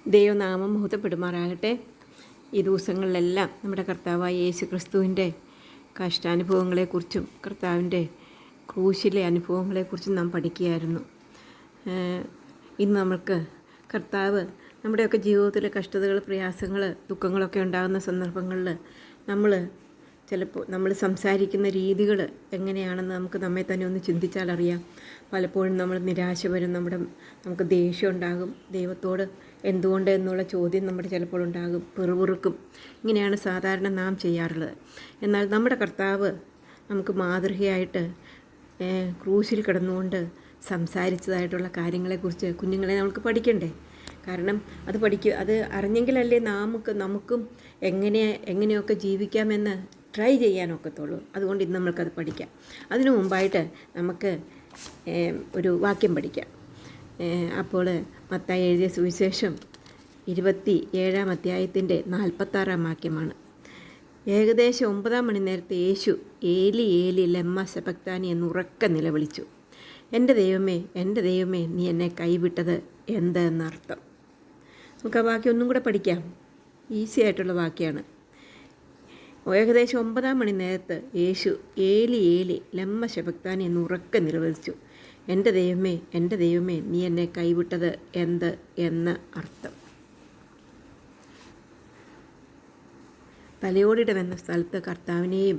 ദൈവനാമം മഹത്വപ്പെടുമാറാകട്ടെ. ഈ ദിവസങ്ങളിലെല്ലാം നമ്മുടെ കർത്താവായ യേശു ക്രിസ്തുവിൻ്റെ കഷ്ടാനുഭവങ്ങളെക്കുറിച്ചും കർത്താവിൻ്റെ ക്രൂശിലെ അനുഭവങ്ങളെക്കുറിച്ചും നാം പഠിക്കുകയായിരുന്നു. ഇന്ന് നമുക്ക് കർത്താവ് നമ്മുടെയൊക്കെ ജീവിതത്തിലെ കഷ്ടതകൾ, പ്രയാസങ്ങൾ, ദുഃഖങ്ങളൊക്കെ ഉണ്ടാകുന്ന സന്ദർഭങ്ങളിൽ നമ്മൾ സംസാരിക്കുന്ന രീതികൾ എങ്ങനെയാണെന്ന് നമുക്ക് നമ്മെ തന്നെ ഒന്ന് ചിന്തിച്ചാലറിയാം. പലപ്പോഴും നമ്മൾ നിരാശ വരും, നമുക്ക് ദേഷ്യം ഉണ്ടാകും, ദൈവത്തോട് എന്തുകൊണ്ട് എന്നുള്ള ചോദ്യം നമ്മുടെ ചിലപ്പോൾ ഉണ്ടാകും, പിറുപിറുക്കും. ഇങ്ങനെയാണ് സാധാരണ നാം ചെയ്യാറുള്ളത്. എന്നാൽ നമ്മുടെ കർത്താവ് നമുക്ക് മാതൃകയായിട്ട് ക്രൂശിൽ കിടന്നുകൊണ്ട് സംസാരിച്ചതായിട്ടുള്ള കാര്യങ്ങളെക്കുറിച്ച് കുഞ്ഞുങ്ങളെ നമുക്ക് പഠിക്കണ്ടേ? കാരണം അത് അറിഞ്ഞെങ്കിലല്ലേ നമുക്കും എങ്ങനെയൊക്കെ ജീവിക്കാമെന്ന് ട്രൈ ചെയ്യാനൊക്കത്തുള്ളൂ. അതുകൊണ്ട് ഇന്ന് നമ്മൾക്കത് പഠിക്കാം. അതിനു മുമ്പായിട്ട് നമുക്ക് ഒരു വാക്യം പഠിക്കാം. അപ്പോൾ മത്തായി എഴുതിയ സുവിശേഷം 27-ാം അധ്യായത്തിൻ്റെ 46-ാം വാക്യമാണ്. ഏകദേശം 9-ാം മണി നേരത്തെ യേശു ഏലി ഏലി ലമ്മ ശബക്താനി എന്ന് ഉറക്കെ നിലവിളിച്ചു. എൻ്റെ ദൈവമേ നീ എന്നെ കൈവിട്ടത് എന്ത് എന്നർത്ഥം. നമുക്ക് ആ വാക്യം ഒന്നും കൂടെ പഠിക്കാം. ഈസി ആയിട്ടുള്ള വാക്യമാണ്. ഏകദേശം 9-ാം മണി നേരത്ത് യേശു ഏലി ഏലി ലമ്മ ശബക്താനി എന്ന് ഉറക്കെ നിലവിളിച്ചു. എൻ്റെ ദൈവമേ നീ എന്നെ കൈവിട്ടത് എന്ത് എന്ന് അർത്ഥം. തലയോടിടമെന്ന സ്ഥലത്ത് കർത്താവിനെയും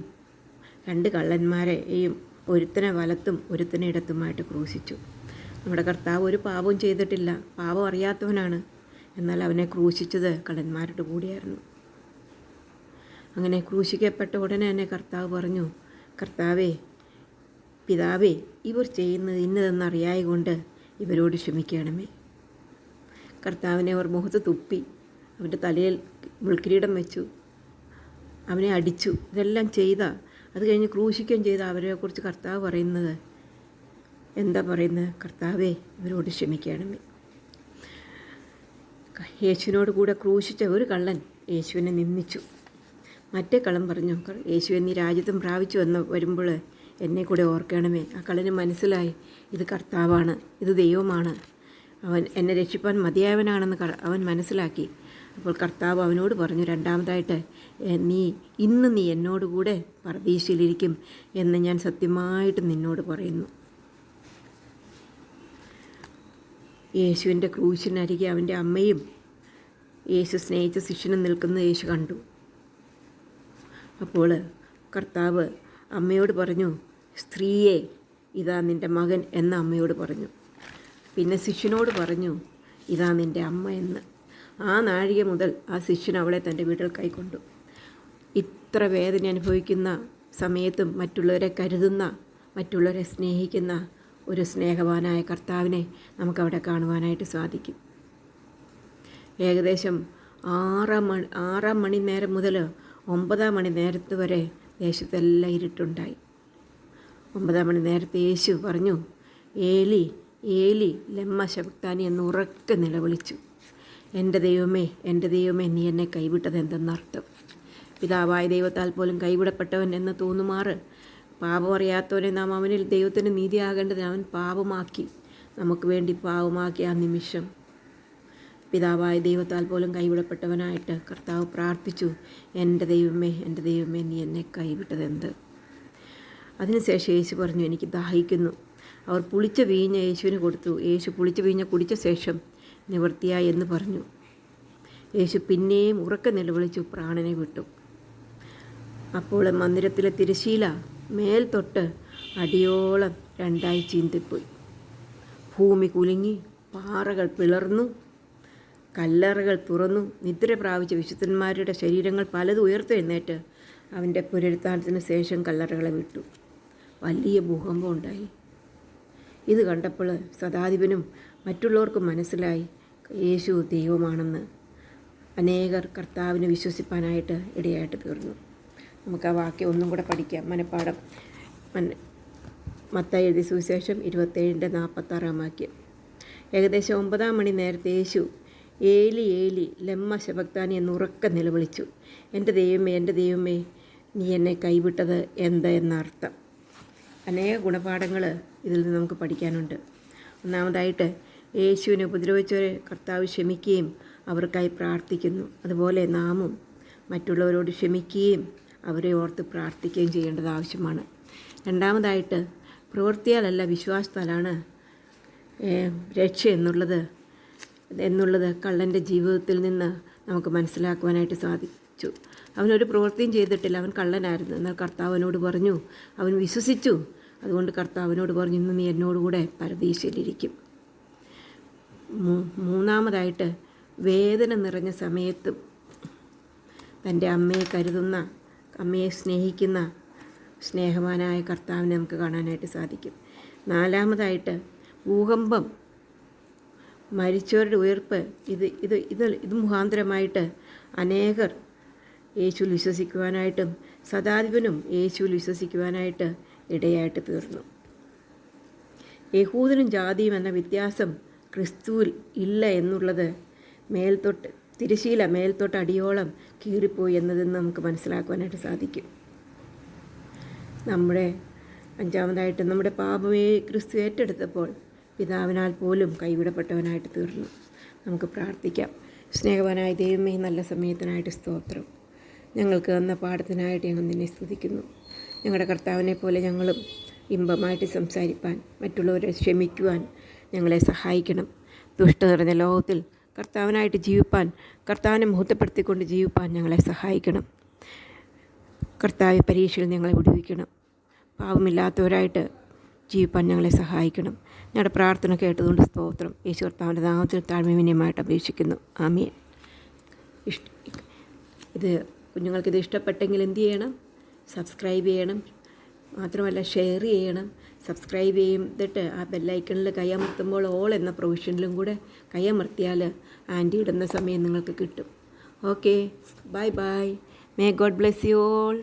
2 കള്ളന്മാരെയും ഒരുത്തനെ വലത്തും ഒരുത്തനെ ഇടത്തുമായിട്ട് ക്രൂശിച്ചു. നമ്മുടെ കർത്താവ് ഒരു പാപവും ചെയ്തിട്ടില്ല, പാപം അറിയാത്തവനാണ്. എന്നാൽ അവനെ ക്രൂശിച്ചത് കള്ളന്മാരുടെ കൂടിയായിരുന്നു. അങ്ങനെ ക്രൂശിക്കപ്പെട്ട ഉടനെ തന്നെ കർത്താവ് പറഞ്ഞു, പിതാവേ ഇവർ ചെയ്യുന്നത് ഇന്നതെന്നറിയായതുകൊണ്ട് ഇവരോട് ക്ഷമിക്കണമേ. കർത്താവിനെ അവർ മുഖത്ത് തുപ്പി, അവൻ്റെ തലയിൽ മുൾക്കിരീടം വെച്ചു, അവനെ അടിച്ചു. ഇതെല്ലാം അത് കഴിഞ്ഞ് ക്രൂശിക്കുകയും ചെയ്ത അവരെക്കുറിച്ച് കർത്താവ് പറയുന്നത് കർത്താവേ ഇവരോട് ക്ഷമിക്കണമേ. യേശുവിനോട് കൂടെ ക്രൂശിച്ച ഒരു കള്ളൻ യേശുവിനെ നിന്ദിച്ചു. മറ്റേ കള്ളൻ പറഞ്ഞു, യേശുവെ നീ രാജ്യത്വം പ്രാപിച്ചു വരുമ്പോൾ എന്നെ കൂടെ ഓർക്കണമേ. ആ കള്ളന് മനസ്സിലായി, ഇത് കർത്താവാണ്, ഇത് ദൈവമാണ്, അവൻ എന്നെ രക്ഷിപ്പാൻ മതിയായവനാണെന്ന് അവൻ മനസ്സിലാക്കി. അപ്പോൾ കർത്താവ് അവനോട് പറഞ്ഞു, രണ്ടാമതായിട്ട്, ഇന്ന് നീ എന്നോടുകൂടെ പർദീസയിലിരിക്കും എന്ന് ഞാൻ സത്യമായിട്ട് നിന്നോട് പറയുന്നു. യേശുവിൻ്റെ ക്രൂശിനരികെ അവൻ്റെ അമ്മയും യേശു സ്നേഹിച്ച ശിഷ്യനും നിൽക്കുന്നത് യേശു കണ്ടു. അപ്പോൾ കർത്താവ് അമ്മയോട് പറഞ്ഞു, സ്ത്രീയെ ഇതാ നിൻ്റെ മകൻ എന്ന് അമ്മയോട് പറഞ്ഞു. പിന്നെ ശിഷ്യനോട് പറഞ്ഞു, ഇതാ നിൻ്റെ അമ്മ എന്ന്. ആ നാഴിക മുതൽ ആ ശിഷ്യൻ അവളെ തൻ്റെ വീട്ടിൽ കൈക്കൊണ്ടു. ഇത്ര വേദന അനുഭവിക്കുന്ന സമയത്തും മറ്റുള്ളവരെ കരുതുന്ന, മറ്റുള്ളവരെ സ്നേഹിക്കുന്ന ഒരു സ്നേഹവാനായ കർത്താവിനെ നമുക്കവിടെ കാണുവാനായിട്ട് സാധിക്കും. ഏകദേശം 6 മണി നേരം മുതൽ 9-ാം മണി നേരത്ത് വരെ ദേശത്തെല്ലാം ഇരുട്ടുണ്ടായി. 9-ാം മണി നേരത്തെ യേശു പറഞ്ഞു, ഏലി ഏലി ലമ്മ ശബക്താനി എന്ന് ഉറക്കെ നിലവിളിച്ചു. എൻ്റെ ദൈവമേ നീ എന്നെ കൈവിട്ടത് എന്തെന്നർത്ഥം. പിതാവായ ദൈവത്താൽ പോലും കൈവിടപ്പെട്ടവൻ എന്ന് തോന്നുമാറ് പാപമറിയാത്തവനെ നാം അവനിൽ ദൈവത്തിന് നീതിയാകേണ്ടതിന് അവൻ പാപമാക്കി, നമുക്ക് വേണ്ടി പാപമാക്കി. ആ നിമിഷം പിതാവായ ദൈവത്താൽ പോലും കൈവിടപ്പെട്ടവനായിട്ട് കർത്താവ് പ്രാർത്ഥിച്ചു, എൻ്റെ ദൈവമേ നീ എന്നെ കൈവിട്ടതെന്ത്. അതിനുശേഷം യേശു പറഞ്ഞു, എനിക്ക് ദാഹിക്കുന്നു. അവർ പുളിച്ച വീഞ്ഞ യേശുവിന് കൊടുത്തു. യേശു പുളിച്ച വീഞ്ഞ കുടിച്ച ശേഷം നിവൃത്തിയായി എന്ന് പറഞ്ഞു. യേശു പിന്നെയും ഉറക്കെ നിലവിളിച്ചു, പ്രാണനെ വിട്ടു. അപ്പോൾ മന്ദിരത്തിലെ തിരശീല മേൽ തൊട്ട് അടിയോളം 2ആയി ചീന്തിപ്പോയി. ഭൂമി കുലുങ്ങി, പാറകൾ പിളർന്നു, കല്ലറകൾ തുറന്നു. നിദ്ര പ്രാപിച്ച വിശുദ്ധന്മാരുടെ ശരീരങ്ങൾ പലതും ഉയർത്തെഴുന്നേറ്റ് അവൻ്റെ പുനരുത്ഥാനത്തിന് ശേഷം കല്ലറകളെ വിട്ടു. വലിയ ഭൂകമ്പം ഉണ്ടായി. ഇത് കണ്ടപ്പോൾ ശതാധിപനും മറ്റുള്ളവർക്കും മനസ്സിലായി യേശു ദൈവമാണെന്ന്. അനേകർ കർത്താവിനെ വിശ്വസിപ്പാനായിട്ട് ഇടയായിട്ട് തീർന്നു. നമുക്ക് ആ വാക്യം ഒന്നും കൂടെ പഠിക്കാം, മനപ്പാഠം. മത്തായി എഴുതിയ സുവിശേഷം 27-ന്റെ 46-ാം വാക്യം. ഏകദേശം 9-ാം മണി നേരത്തെ യേശു ഏലി ഏലി ലമ്മ ശബക്താനി എന്ന് ഉറക്കെ നിലവിളിച്ചു. എൻ്റെ ദൈവമേ നീ എന്നെ കൈവിട്ടത് എന്ത് എന്നർത്ഥം. അനേക ഗുണപാഠങ്ങൾ ഇതിൽ നിന്ന് നമുക്ക് പഠിക്കാനുണ്ട്. ഒന്നാമതായിട്ട് യേശുവിനെ ഉപദ്രവിച്ചവരെ കർത്താവ് ക്ഷമിക്കുകയും അവർക്കായി പ്രാർത്ഥിക്കുന്നു. അതുപോലെ നാമും മറ്റുള്ളവരോട് ക്ഷമിക്കുകയും അവരെ ഓർത്ത് പ്രാർത്ഥിക്കുകയും ചെയ്യേണ്ടത് ആവശ്യമാണ്. രണ്ടാമതായിട്ട്, പ്രവൃത്തിയാലല്ല വിശ്വാസത്താലാണ് രക്ഷ എന്നുള്ളത് കള്ളൻ്റെ ജീവിതത്തിൽ നിന്ന് നമുക്ക് മനസ്സിലാക്കുവാനായിട്ട് സാധിച്ചു. അവനൊരു പ്രവൃത്തിയും ചെയ്തിട്ടില്ല, അവൻ കള്ളനായിരുന്നു. എന്നാൽ കർത്താവിനോട് പറഞ്ഞു, അവൻ വിശ്വസിച്ചു. അതുകൊണ്ട് കർത്താവിനോട് പറഞ്ഞു, ഇന്ന് നീ എന്നോടുകൂടെ പരദീശയിലിരിക്കും. മൂന്നാമതായിട്ട്, വേദന നിറഞ്ഞ സമയത്തും തൻ്റെ അമ്മയെ കരുതുന്ന, അമ്മയെ സ്നേഹിക്കുന്ന സ്നേഹവാനായ കർത്താവിനെ നമുക്ക് കാണാനായിട്ട് സാധിക്കും. നാലാമതായിട്ട്, ഭൂകമ്പം, മരിച്ചവരുടെ ഉയർപ്പ്, ഇത് മുഖാന്തരമായിട്ട് അനേകർ യേശുവിൽ വിശ്വസിക്കുവാനായിട്ടും ശതാധിപനും യേശുവിൽ വിശ്വസിക്കുവാനായിട്ട് ഇടയായിട്ട് തീർന്നു. യഹൂദനും ജാതിയും എന്ന വ്യത്യാസം ക്രിസ്തുവിൽ ഇല്ല എന്നുള്ളത് തിരശീല മേൽത്തൊട്ട് അടിയോളം കീറിപ്പോയി എന്നതെന്ന് നമുക്ക് മനസ്സിലാക്കുവാനായിട്ട് സാധിക്കും. അഞ്ചാമതായിട്ട്, നമ്മുടെ പാപമേ ക്രിസ്തു ഏറ്റെടുത്തപ്പോൾ പിതാവിനാൽ പോലും കൈവിടപ്പെട്ടവനായിട്ട് തീർന്നു. നമുക്ക് പ്രാർത്ഥിക്കാം. സ്നേഹവാനായ ദൈവമേ, നല്ല സമയത്തിനായിട്ട് സ്തോത്രം. ഞങ്ങൾക്ക് തന്ന പാഠത്തിനായിട്ട് ഞങ്ങൾ നിന്നെ സ്തുതിക്കുന്നു. ഞങ്ങളുടെ കർത്താവിനെ പോലെ ഞങ്ങളും ഇമ്പമായിട്ട് സംസാരിപ്പാൻ, മറ്റുള്ളവരെ ക്ഷമിക്കുവാൻ ഞങ്ങളെ സഹായിക്കണം. ദുഷ്ട നിറഞ്ഞ ലോകത്തിൽ കർത്താവിനായിട്ട് ജീവിപ്പാൻ, കർത്താവിനെ മുഹൂർത്തപ്പെടുത്തിക്കൊണ്ട് ജീവിപ്പാൻ ഞങ്ങളെ സഹായിക്കണം. കർത്താവ് പരീക്ഷയിൽ ഞങ്ങളെ വിടുവിക്കണം. പാവമില്ലാത്തവരായിട്ട് ജീവിപ്പാൻ ഞങ്ങളെ സഹായിക്കണം. ഞങ്ങളുടെ പ്രാർത്ഥന കേട്ടതുകൊണ്ട് സ്തോത്രം. യേശു കർത്താവിൻ്റെ നാമത്തിൽ താഴ്മവിനയമായിട്ട് അപേക്ഷിക്കുന്നു. ആമേൻ. കുഞ്ഞുങ്ങൾക്കിത് ഇഷ്ടപ്പെട്ടെങ്കിൽ എന്ത് ചെയ്യണം? സബ്സ്ക്രൈബ് ചെയ്യണം. മാത്രമല്ല ഷെയർ ചെയ്യണം. സബ്സ്ക്രൈബ് ചെയ്തിട്ട് ആ ബെല്ലൈക്കണിൽ കൈയമർത്തുമ്പോൾ ഓൾ എന്ന പ്രൊവിഷനിലും കൂടെ കൈയമർത്തിയാൽ ആൻറ്റി ഇടുന്ന സമയം നിങ്ങൾക്ക് കിട്ടും. Okay, bye bye. May God bless you all.